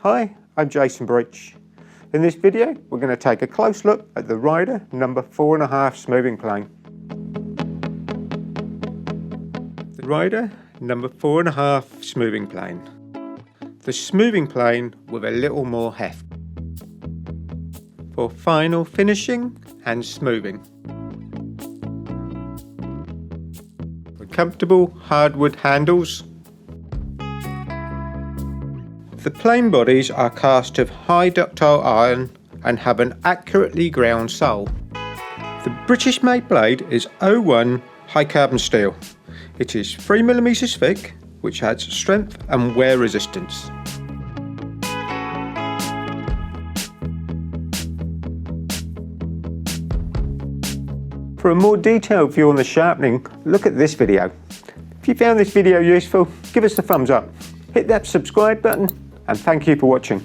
Hi, I'm Jason Breach. In this video, we're going to take a close look at the Ryder number 4.5 smoothing plane. The Ryder number 4.5 smoothing plane. The smoothing plane with a little more heft for final finishing and smoothing. With comfortable hardwood handles. The plane bodies are cast of high ductile iron and have an accurately ground sole. The British made blade is 01 high carbon steel. It is 3mm thick, which adds strength and wear resistance. For a more detailed view on the sharpening, look at this video. If you found this video useful, give us a thumbs up, hit that subscribe button, and thank you for watching.